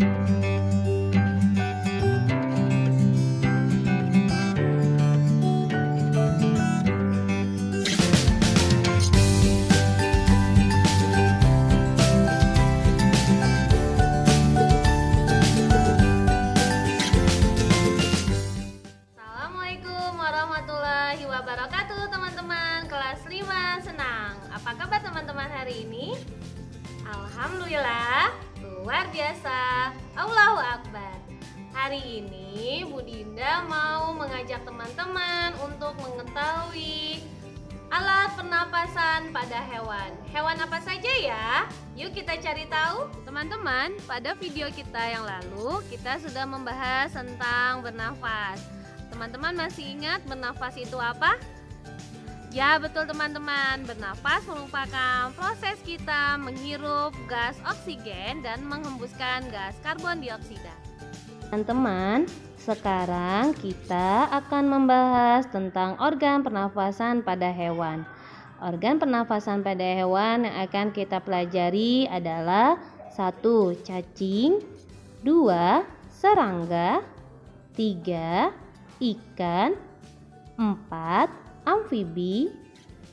Assalamualaikum warahmatullahi wabarakatuh teman-teman kelas 5 senang. Apa kabar teman-teman hari ini? Alhamdulillah, luar biasa. Allahu Akbar. Hari ini Bu Dinda mau mengajak teman-teman untuk mengetahui alat pernapasan pada hewan. Hewan apa saja ya? Yuk kita cari tahu. Teman-teman, pada video kita yang lalu kita sudah membahas tentang bernafas. Teman-teman masih ingat bernafas itu apa? Ya betul teman-teman, bernafas merupakan proses kita menghirup gas oksigen dan menghembuskan gas karbon dioksida. Teman-teman, sekarang kita akan membahas tentang organ pernafasan pada hewan. Organ pernafasan pada hewan yang akan kita pelajari adalah 1. Cacing, 2. Serangga, 3. Ikan, 4. Amfibi,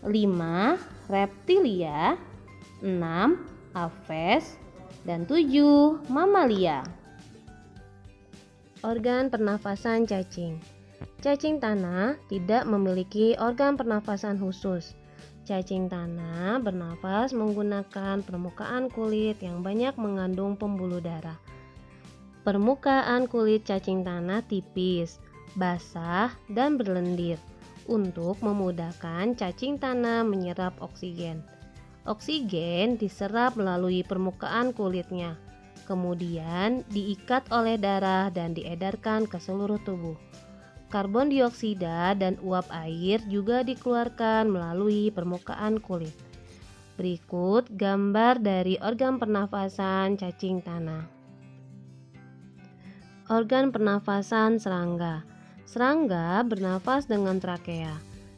5. Reptilia, 6. Aves, dan 7. Mamalia. Organ pernafasan cacing. Cacing tanah tidak memiliki organ pernafasan khusus. Cacing tanah bernafas menggunakan permukaan kulit yang banyak mengandung pembuluh darah. Permukaan kulit cacing tanah tipis, basah, dan berlendir untuk memudahkan cacing tanah menyerap oksigen. Oksigen diserap melalui permukaan kulitnya, kemudian diikat oleh darah dan diedarkan ke seluruh tubuh. Karbon dioksida dan uap air juga dikeluarkan melalui permukaan kulit. Berikut gambar dari organ pernafasan cacing tanah. Organ pernafasan serangga. Serangga bernafas dengan trakea.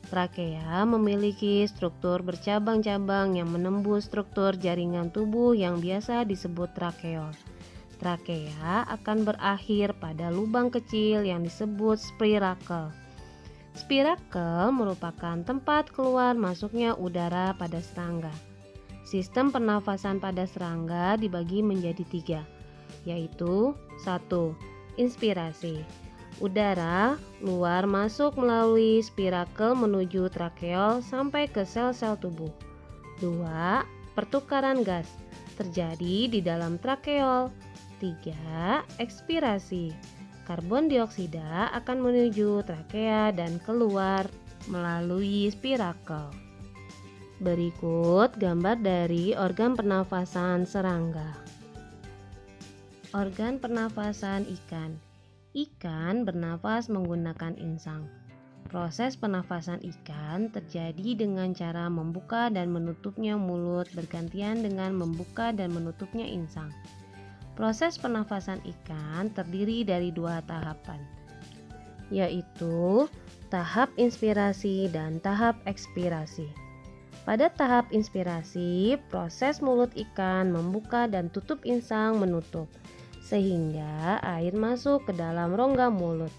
Trakea memiliki struktur bercabang-cabang yang menembus struktur jaringan tubuh yang biasa disebut trakeol. Trakea akan berakhir pada lubang kecil yang disebut spirakel. Spirakel merupakan tempat keluar masuknya udara pada serangga. Sistem pernafasan pada serangga dibagi menjadi 3, yaitu 1. Inspirasi. Udara luar masuk melalui spirakel menuju trakeol sampai ke sel-sel tubuh. 2. Pertukaran gas terjadi di dalam trakeol. 3. Ekspirasi. Karbon dioksida akan menuju trakea dan keluar melalui spirakel. Berikut gambar dari organ pernafasan serangga. Organ pernafasan ikan. Ikan bernafas menggunakan insang. Proses pernafasan ikan terjadi dengan cara membuka dan menutupnya mulut bergantian dengan membuka dan menutupnya insang. Proses pernafasan ikan terdiri dari 2 tahapan, yaitu tahap inspirasi dan tahap ekspirasi. Pada tahap inspirasi, proses mulut ikan membuka dan tutup insang menutup, sehingga air masuk ke dalam rongga mulut.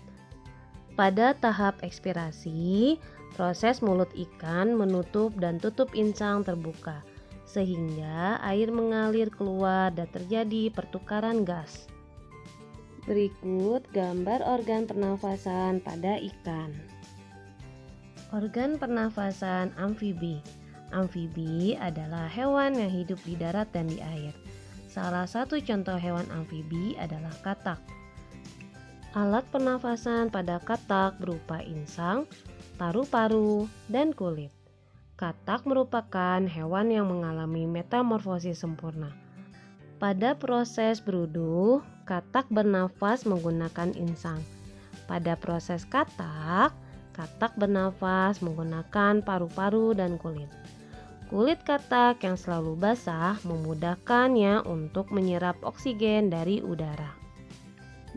Pada tahap ekspirasi, proses mulut ikan menutup dan tutup insang terbuka, sehingga air mengalir keluar dan terjadi pertukaran gas. Berikut gambar organ pernafasan pada ikan. Organ pernafasan amfibi. Amfibi adalah hewan yang hidup di darat dan di air. Salah satu contoh hewan amfibi adalah katak. Alat pernafasan pada katak berupa insang, paru-paru, dan kulit. Katak merupakan hewan yang mengalami metamorfosis sempurna. Pada proses beruduh, katak bernafas menggunakan insang. Pada proses katak, katak bernafas menggunakan paru-paru dan kulit. Kulit katak yang selalu basah memudahkannya untuk menyerap oksigen dari udara.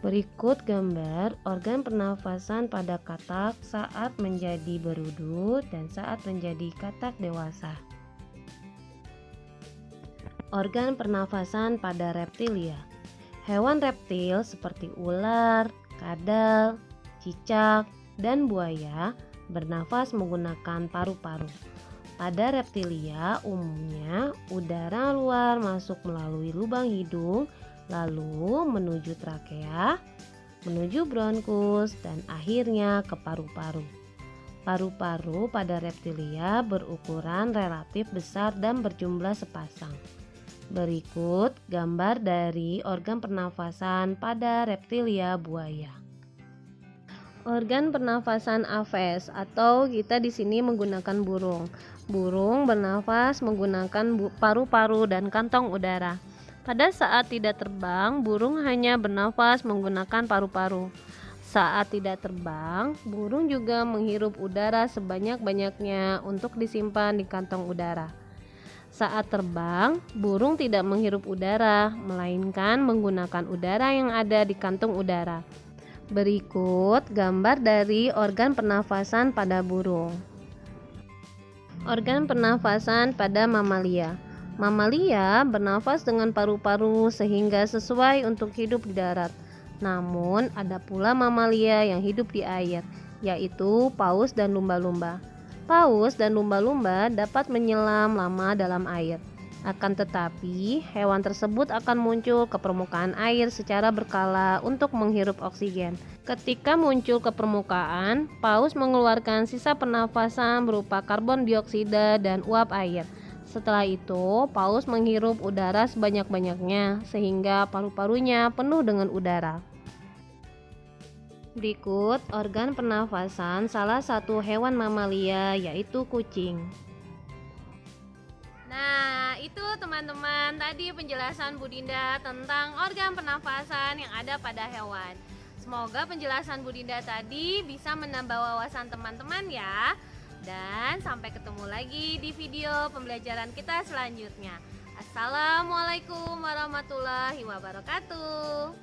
Berikut gambar organ pernafasan pada katak saat menjadi berudu dan saat menjadi katak dewasa. Organ pernafasan pada reptilia. Hewan reptil seperti ular, kadal, cicak, dan buaya bernafas menggunakan paru-paru. Pada reptilia, umumnya udara luar masuk melalui lubang hidung, lalu menuju trakea, menuju bronkus, dan akhirnya ke paru-paru. Paru-paru pada reptilia berukuran relatif besar dan berjumlah sepasang. Berikut gambar dari organ pernafasan pada reptilia buaya. Organ pernafasan aves atau kita di sini menggunakan burung. Burung bernafas menggunakan paru-paru dan kantong udara. Pada saat tidak terbang, burung hanya bernafas menggunakan paru-paru. Saat tidak terbang, burung juga menghirup udara sebanyak-banyaknya untuk disimpan di kantong udara. Saat terbang, burung tidak menghirup udara, melainkan menggunakan udara yang ada di kantung udara. Berikut gambar dari organ pernafasan pada burung. Organ pernafasan pada mamalia. Mamalia bernafas dengan paru-paru sehingga sesuai untuk hidup di darat. Namun ada pula mamalia yang hidup di air, yaitu paus dan lumba-lumba. Paus dan lumba-lumba dapat menyelam lama dalam air. Akan tetapi, hewan tersebut akan muncul ke permukaan air secara berkala untuk menghirup oksigen. Ketika muncul ke permukaan, paus mengeluarkan sisa pernafasan berupa karbon dioksida dan uap air. Setelah itu, paus menghirup udara sebanyak-banyaknya sehingga paru-parunya penuh dengan udara. Berikut organ pernafasan salah satu hewan mamalia, yaitu kucing. Nah, itu teman-teman tadi penjelasan Bu Dinda tentang organ pernafasan yang ada pada hewan. Semoga penjelasan Bu Dinda tadi bisa menambah wawasan teman-teman ya. Dan sampai ketemu lagi di video pembelajaran kita selanjutnya. Assalamualaikum warahmatullahi wabarakatuh.